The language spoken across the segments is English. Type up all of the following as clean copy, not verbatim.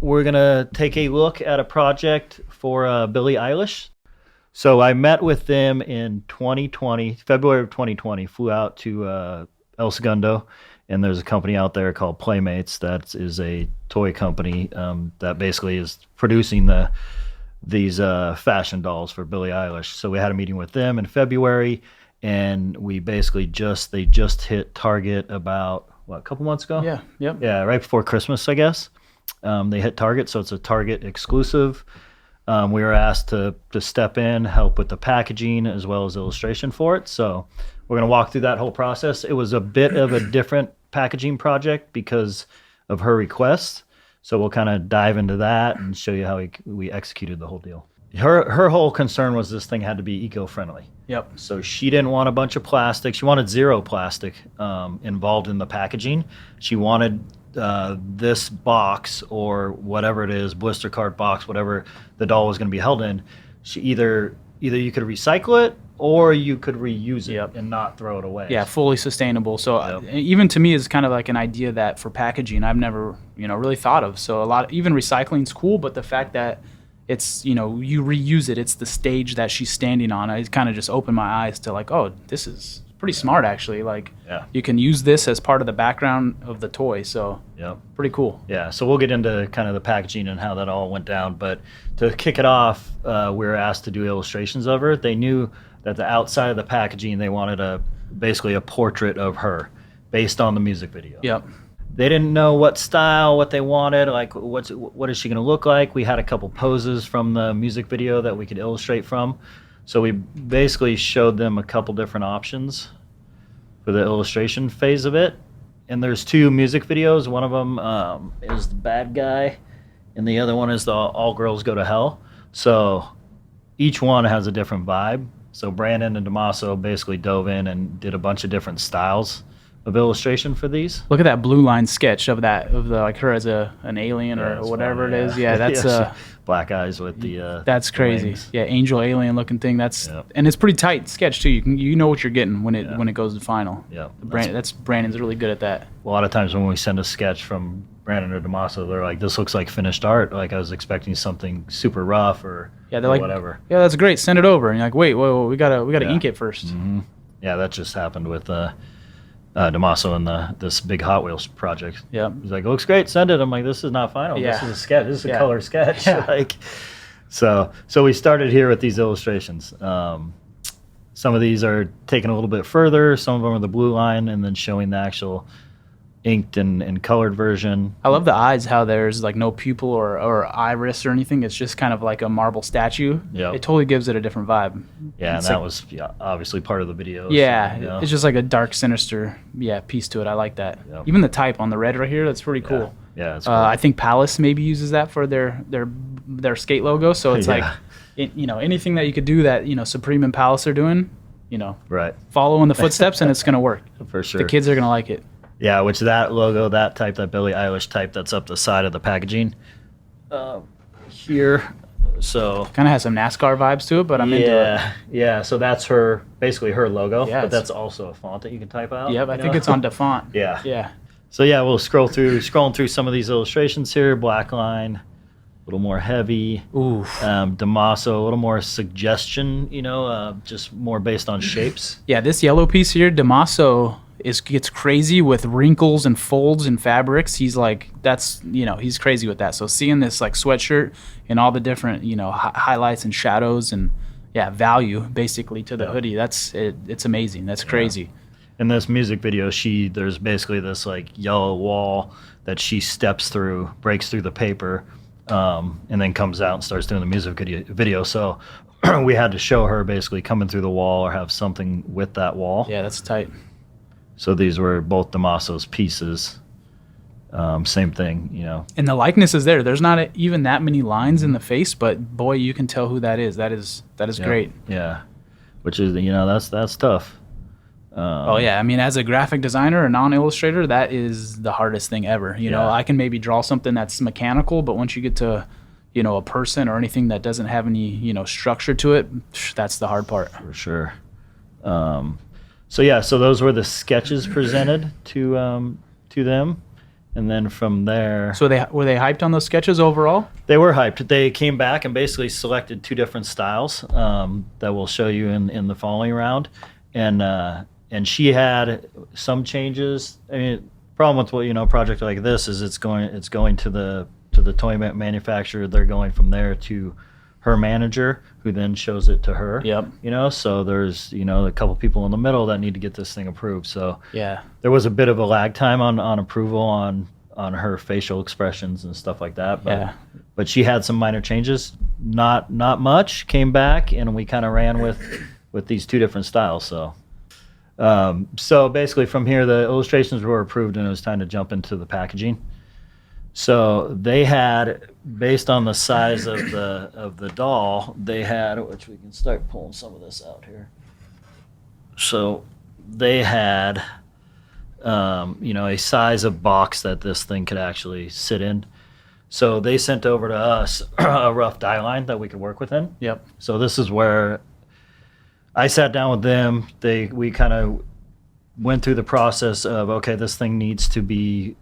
we're going to take a look at a project for Billie Eilish. So I met with them in 2020, February of 2020, flew out to El Segundo, and there's a company out there called Playmates that is a toy company that basically is producing these fashion dolls for Billie Eilish. So we had a meeting with them in February, and we basically they just hit Target about, a couple months ago? Yeah, yep. Yeah, right before Christmas, I guess. They hit Target, so it's a Target exclusive. We were asked to step in, help with the packaging as well as illustration for it. So we're going to walk through that whole process. It was a bit of a different packaging project because of her request. So we'll kind of dive into that and show you how we executed the whole deal. Her whole concern was this thing had to be eco-friendly. Yep. So she didn't want a bunch of plastic. She wanted zero plastic involved in the packaging. She wanted this box or whatever it is, blister card box, whatever the doll was going to be held in. She either you could recycle it or you could reuse it Yep. and not throw it away. Yeah, fully sustainable. So Yep. even to me, it's kind of like an idea that for packaging I've never really thought of. So even recycling's cool, but the fact that it's you reuse it, it's the stage that she's standing on. It kind of just opened my eyes to like, oh, this is pretty smart actually. Like you can use this as part of the background of the toy. So pretty cool. Yeah, so we'll get into kind of the packaging and how that all went down. But to kick it off, we were asked to do illustrations of her. They knew that the outside of the packaging, they wanted basically a portrait of her based on the music video. Yep. They didn't know what style, what they wanted, like what is she going to look like. We had a couple poses from the music video that we could illustrate from. So we basically showed them a couple different options for the illustration phase of it. And there's two music videos. One of them is The Bad Guy, and the other one is the All Girls Go to Hell. So each one has a different vibe. So Brandon and Damaso basically dove in and did a bunch of different styles of illustration for these. Look at that blue line sketch of like her as an alien or whatever it is. Yeah, that's black eyes with the that's crazy. wings. Yeah, angel alien looking thing. And it's pretty tight sketch too. You know what you're getting when it goes to final. Yeah, Brandon's really good at that. A lot of times when we send a sketch from Brandon or Damaso, they're like, "This looks like finished art." Like I was expecting something super rough or they're like, whatever. Yeah, that's great. Send it over. And you're like, wait, whoa, we gotta ink it first. Mm-hmm. Yeah, that just happened with Damaso and this big Hot Wheels project. Yeah, he's like, "It looks great. Send it." I'm like, "This is not final. Yeah. This is a sketch. This is a color sketch." Yeah. Like, so we started here with these illustrations. Some of these are taken a little bit further. Some of them are the blue line, and then showing the actual inked and colored version. I love the eyes, how there's like no pupil or iris or anything. It's just kind of like a marble statue. Yeah, it totally gives it a different vibe. Yeah, it's and that was obviously part of the video. Yeah, so, it's just like a dark, sinister piece to it. I like that. Yep. Even the type on the red right here, that's pretty cool. Yeah, it's cool. I think Palace maybe uses that for their skate logo. So it's like, anything that you could do that Supreme and Palace are doing, right, follow in the footsteps, and it's gonna work. For sure. The kids are gonna like it. Yeah, which that logo, that type, that Billie Eilish type, that's up the side of the packaging here. So kind of has some NASCAR vibes to it, but I'm into it. Yeah, so that's basically her logo, but that's also a font that you can type out. Yeah, I think it's on DeFont. Yeah. So yeah, we'll scrolling through some of these illustrations here. Black line, a little more heavy. Ooh. Damaso, a little more suggestion, just more based on shapes. Yeah, this yellow piece here, Damaso gets crazy with wrinkles and folds and fabrics. He's like, he's crazy with that. So seeing this like sweatshirt and all the different, highlights and shadows and value basically to the hoodie, it's amazing. That's crazy. In this music video, there's basically this like yellow wall that she steps through, breaks through the paper, and then comes out and starts doing the music video. So we had to show her basically coming through the wall or have something with that wall. Yeah, that's tight. So these were both Damaso's pieces. Same thing, And the likeness is there. There's not even that many lines in the face, but boy, you can tell who that is. That is great. Yeah, which is that's tough. I mean, as a graphic designer, a non-illustrator, that is the hardest thing ever. I can maybe draw something that's mechanical, but once you get to a person or anything that doesn't have any structure to it, that's the hard part. For sure. So those were the sketches presented to them, And then from there, So were they hyped on those sketches overall? they were hyped. They came back and basically selected 2 different styles that we'll show you in the following round, and she had some changes. I mean, problem with a project like this is it's going to the toy manufacturer. They're going from there to her manager, who then shows it to her. Yep. So there's a couple people in the middle that need to get this thing approved. So Yeah. there was a bit of a lag time on approval on her facial expressions and stuff like that. But she had some minor changes, not much. Came back, and we kind of ran with these 2 different styles. So basically from here, the illustrations were approved, and it was time to jump into the packaging. So they had, based on the size of the doll, they had, which we can start pulling some of this out here. So they had, a size of box that this thing could actually sit in. So they sent over to us a rough die line that we could work within. Yep. So this is where I sat down with them. We kind of went through the process of, okay, this thing needs to be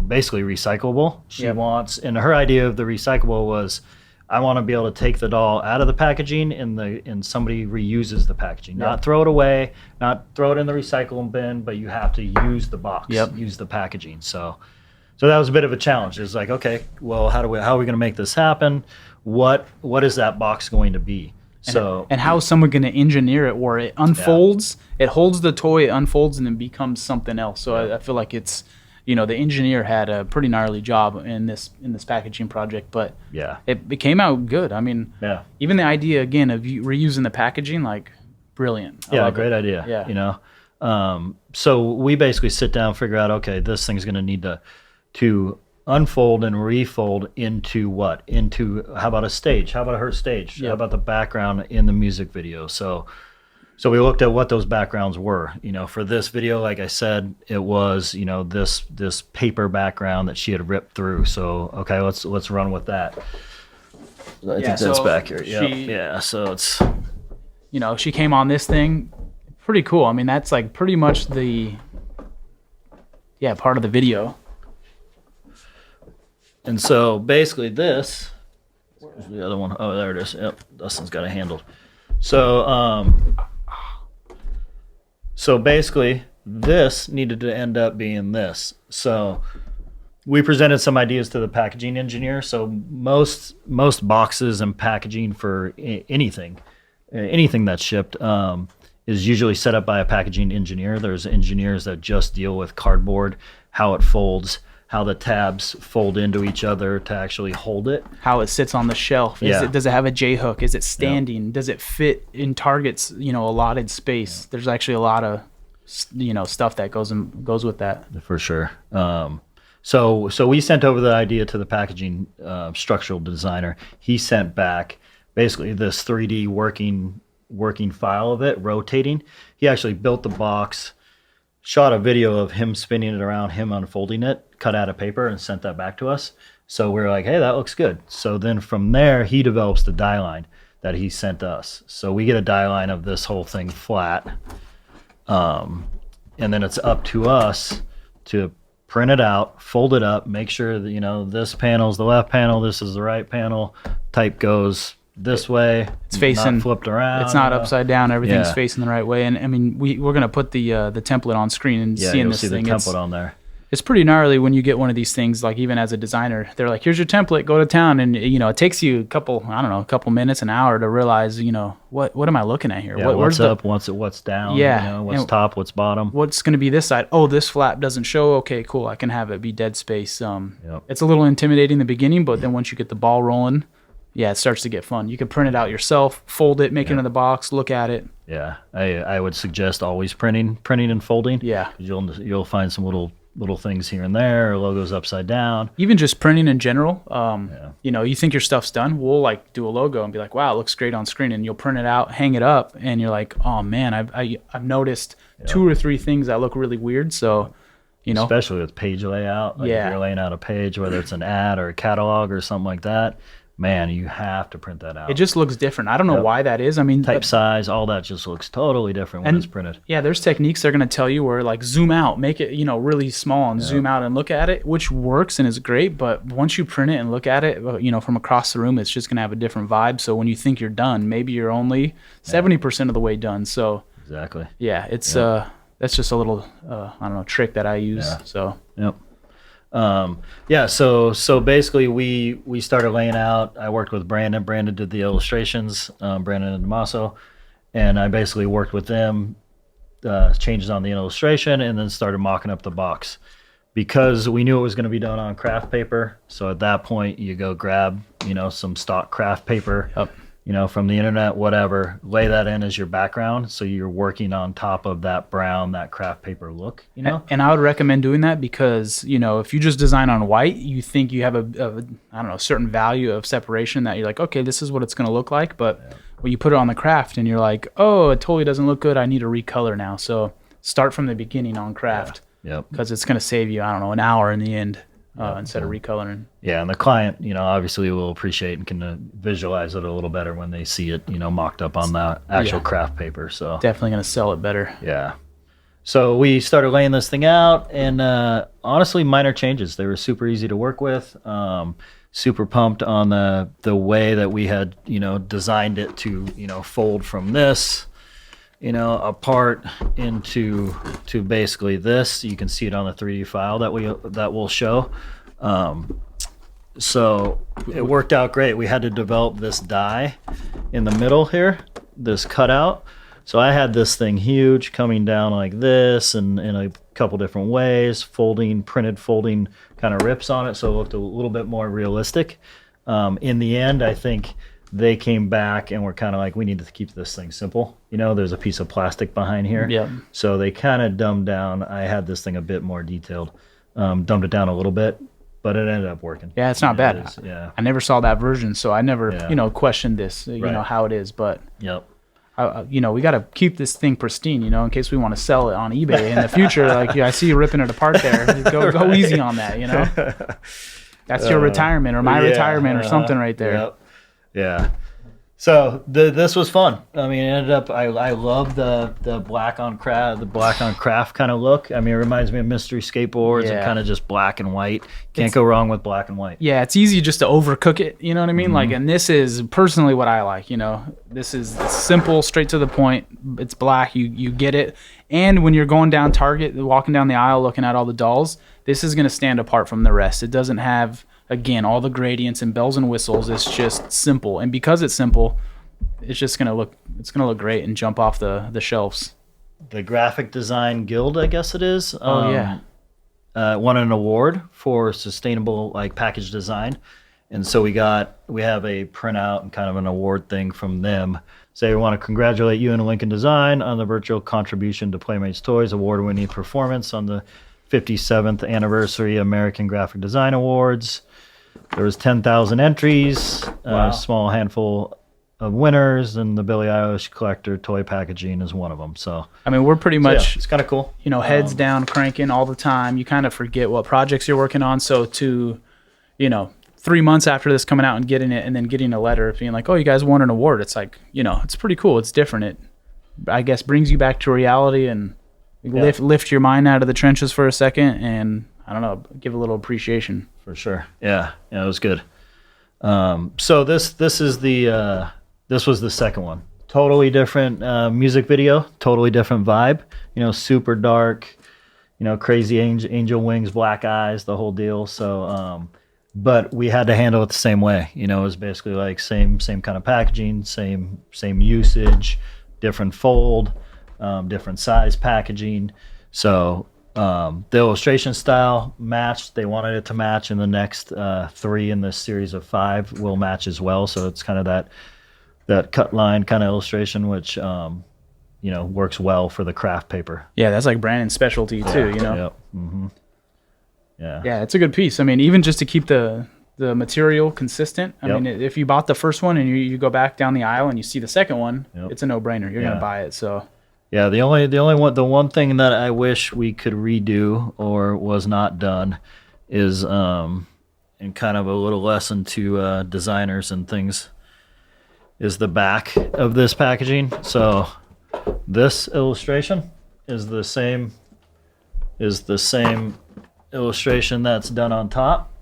basically recyclable. She wants, and her idea of the recyclable was, I want to be able to take the doll out of the packaging and somebody reuses the packaging, not throw it away, not throw it in the recycling bin, but you have to use the box, use the packaging. So that was a bit of a challenge. It's like, okay, well, how are we going to make this happen? What is that box going to be? And how is someone going to engineer it where it unfolds, it holds the toy, it unfolds, and then becomes something else. So I feel like it's, the engineer had a pretty gnarly job in this packaging project, but it came out good. I mean, even the idea again of reusing the packaging, like, brilliant. Great idea. Yeah. So we basically sit down, figure out, okay, this thing's going to need to unfold and refold into what? Into, how about a stage? How about her stage? How about the background in the music video? So we looked at what those backgrounds were. For this video, like I said, it was, this paper background that she had ripped through. So, okay, let's run with that. I think that's back here. So it's, she came on this thing, pretty cool. I mean, that's like pretty much the part of the video. And so basically this, where's the other one? Oh, there it is. Yep, Dustin's got it handled. So basically this needed to end up being this. So we presented some ideas to the packaging engineer. So most boxes and packaging for anything that's shipped is usually set up by a packaging engineer. There's engineers that just deal with cardboard, how it folds, how the tabs fold into each other to actually hold it. How it sits on the shelf. Does it have a J-hook? Is it standing? Yep. Does it fit in Target's, allotted space? Yep. There's actually a lot of, stuff that goes with that. For sure. So we sent over the idea to the packaging structural designer. He sent back basically this 3D working file of it, rotating. He actually built the box, shot a video of him spinning it around, him unfolding it, cut out of paper, and sent that back to us. So we're like, hey, that looks good. So then from there, he develops the die line that he sent us. So we get a die line of this whole thing flat. And then it's up to us to print it out, fold it up, make sure that, this panel's the left panel, this is the right panel, type goes this way. It's facing, not flipped around. It's not upside down. Everything's facing the right way. And I mean, we're gonna put the template on screen and seeing this thing. The template on there. It's pretty gnarly when you get one of these things. Like, even as a designer, they're like, "Here's your template. Go to town." And it takes you a couple minutes, an hour to realize, what am I looking at here? Yeah, what's up? What's down? Yeah, what's top? What's bottom? What's going to be this side? Oh, this flap doesn't show. Okay, cool. I can have it be dead space. It's a little intimidating in the beginning, but then once you get the ball rolling, it starts to get fun. You can print it out yourself, fold it, make it in the box, look at it. Yeah, I would suggest always printing and folding. Yeah, you'll find some little things here and there, or logos upside down. Even just printing in general. You think your stuff's done, we'll do a logo and be like, wow, it looks great on screen, and you'll print it out, hang it up, and you're like, oh man, I've noticed 2 or 3 things that look really weird. So especially with page layout, if you're laying out a page, whether it's an ad or a catalog or something like that, man, you have to print that out. It just looks different. I don't know why that is. I mean, type size, all that just looks totally different when it's printed. Yeah, there's techniques they're going to tell you where like zoom out, make it, really small and zoom out and look at it, which works and is great. But once you print it and look at it, from across the room, it's just going to have a different vibe. So when you think you're done, maybe you're only 70% of the way done. So exactly. Yeah, it's that's just a little I don't know, trick that I use. Yeah. So yep. So basically we started laying out. I worked with Brandon. Brandon did the illustrations, Brandon and Damaso, and I basically worked with them, changes on the illustration, and then started mocking up the box because we knew it was going to be done on craft paper. So at that point, you go grab some stock craft paper. Yep. From the internet, whatever, lay that in as your background. So you're working on top of that brown, that craft paper look, And I would recommend doing that because, if you just design on white, you think you have a certain value of separation that you're like, okay, this is what it's going to look like. But when you put it on the craft and you're like, oh, it totally doesn't look good. I need to recolor now. So start from the beginning on craft. Yep. Because it's going to save you, an hour in the end. Instead of recoloring. Yeah, and the client, obviously will appreciate and can visualize it a little better when they see it, mocked up on the actual craft paper. So definitely going to sell it better. Yeah. So we started laying this thing out, and honestly, minor changes. They were super easy to work with. Super pumped on the way that we had, designed it to, fold from this, apart into basically this. You can see it on the 3D file that we'll show. So it worked out great. We had to develop this die in the middle here, this cutout. So I had this thing huge coming down like this and in a couple different ways, printed folding kind of rips on it. So it looked a little bit more realistic. In the end, I think they came back and were kind of like, we need to keep this thing simple. There's a piece of plastic behind here. Yeah. So they kind of dumbed down. I had this thing a bit more detailed, dumbed it down a little bit, but it ended up working. Yeah, it's not bad. Yeah. I never saw that version, so I never, questioned this, how it is. But, yep. We got to keep this thing pristine, in case we want to sell it on eBay in the future. Like, I see you ripping it apart there. Go easy on that, That's your retirement or my retirement or something right there. Yep. Yeah. So this was fun. I mean, it ended up. I love the black on craft kind of look. I mean, it reminds me of mystery skateboards and kind of just black and white. Can't go wrong with black and white. Yeah, it's easy just to overcook it. You know what I mean? Mm-hmm. Like, and this is personally what I like. This is simple, straight to the point. It's black. You get it. And when you're going down Target, walking down the aisle, looking at all the dolls, this is going to stand apart from the rest. It doesn't have, again, all the gradients and bells and whistles. It's just simple, and because it's simple, it's just gonna look great and jump off the shelves. The Graphic Design Guild, I guess it is. Won an award for sustainable package design, and so we have a printout and kind of an award thing from them. Say, we want to congratulate you and Lincoln Design on the virtual contribution to Playmates Toys award-winning performance on the 57th anniversary American Graphic Design Awards. There was 10,000 entries, Wow. A small handful of winners, and the Billie Eilish collector toy packaging is one of them. So I mean, we're pretty much, it's kind of cool. Heads down, cranking all the time. You kind of forget what projects you're working on. So to, 3 months after this coming out and getting it, and then getting a letter being like, oh, you guys won an award. It's like, it's pretty cool. It's different. It, I guess, brings you back to reality and lift your mind out of the trenches for a second, and I don't know, give a little appreciation. For sure. Yeah, it was good. So this was the second one. Totally different music video, totally different vibe. Super dark, crazy angel wings, black eyes, the whole deal. So, but we had to handle it the same way. It was basically like same kind of packaging, same usage, different fold, different size packaging. So the illustration style matched. They wanted it to match, and the next 3 in this series of 5 will match as well. So it's kind of that cut line kind of illustration, which works well for the craft paper. Yeah, that's like Brandon's specialty too. Yep. Mm-hmm. Yeah. Yeah, it's a good piece. I mean, even just to keep the material consistent. I mean, if you bought the first one and you go back down the aisle and you see the second one, it's a no-brainer. You're gonna buy it. So. Yeah, the one thing that I wish we could redo or was not done is and kind of a little lesson to designers and things is the back of this packaging. So this illustration is the same illustration that's done on top.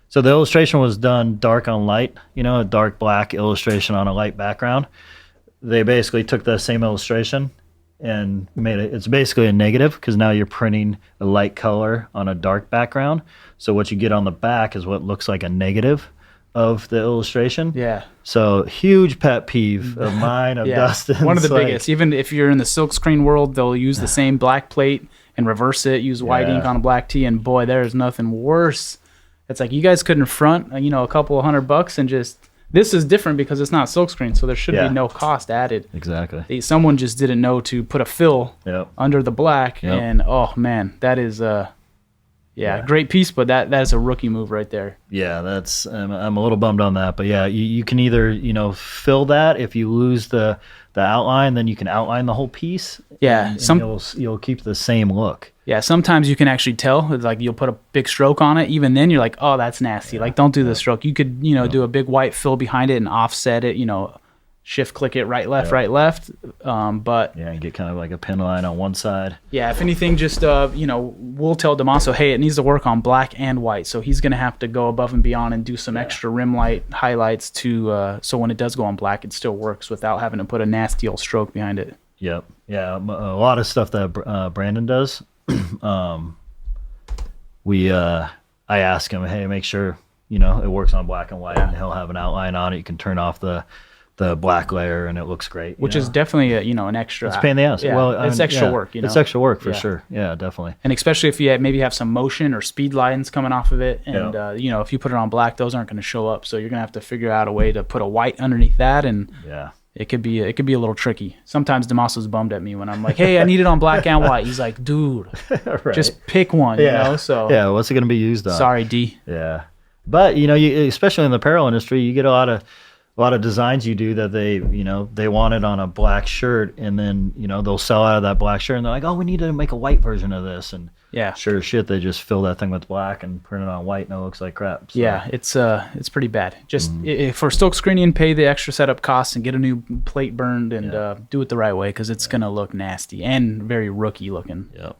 So the illustration was done dark on light, a dark black illustration on a light background. They basically took the same illustration and made it, it's basically a negative because now you're printing a light color on a dark background. So what you get on the back is what looks like a negative of the illustration. Yeah. So huge pet peeve of mine, of Dustin's. One of the biggest. Even if you're in the silkscreen world, they'll use the same black plate and reverse it, use white ink on a black tee, and boy, there's nothing worse. It's like you guys couldn't front, a couple of $100 and just, this is different because it's not silkscreen, so there should be no cost added. Exactly. Someone just didn't know to put a fill under the black, and oh man, that is great piece, but that is a rookie move right there. Yeah, that's I'm a little bummed on that, but yeah, you can either fill that. If you lose the outline, then you can outline the whole piece. Yeah, and you'll keep the same look. Yeah, sometimes you can actually tell. Like you'll put a big stroke on it. Even then, you're like, oh, that's nasty. Like don't do the stroke. You could do a big white fill behind it and offset it. Shift click it right left. But and get kind of like a pin line on one side. Yeah, if anything, just we'll tell Damaso, hey, it needs to work on black and white, so he's gonna have to go above and beyond and do some extra rim light highlights to so when it does go on black, it still works without having to put a nasty old stroke behind it. Yep. Yeah, a lot of stuff that Brandon does. I ask him, hey, make sure it works on black and white, and he'll have an outline on it. You can turn off the black layer and it looks great. Which is definitely an extra. It's a pain in the ass. Yeah, well, it's extra work. It's extra work for sure. Yeah, definitely. And especially if you maybe have some motion or speed lines coming off of it, and if you put it on black, those aren't going to show up. So you're going to have to figure out a way to put a white underneath that, and it could be a little tricky. Sometimes Damaso's bummed at me when I'm like, hey, I need it on black and white. He's like, dude, just pick one. So what's it going to be used on? Sorry, D. Yeah, but especially in the apparel industry, you get a lot of designs you do that they want it on a black shirt, and then they'll sell out of that black shirt and they're like, oh, we need to make a white version of this, and sure as shit they just fill that thing with black and print it on white and it looks like crap. So. Yeah, it's pretty bad. Just for silk screening, pay the extra setup costs and get a new plate burned and do it the right way, because it's gonna look nasty and very rookie looking. Yep.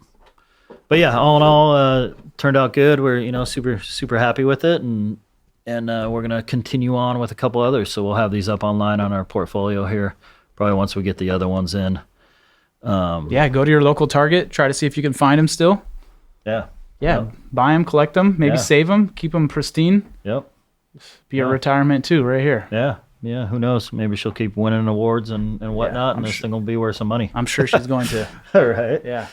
But yeah, all in all, turned out good. We're super happy with it, and we're going to continue on with a couple others. So we'll have these up online on our portfolio here, probably once we get the other ones in. Go to your local Target. Try to see if you can find them still. Yeah. Buy them, collect them, maybe save them, keep them pristine. Yep. Be a retirement too, right here. Yeah. Who knows? Maybe she'll keep winning awards and whatnot, and this thing will be worth some money. I'm sure she's going to. All right. Yeah.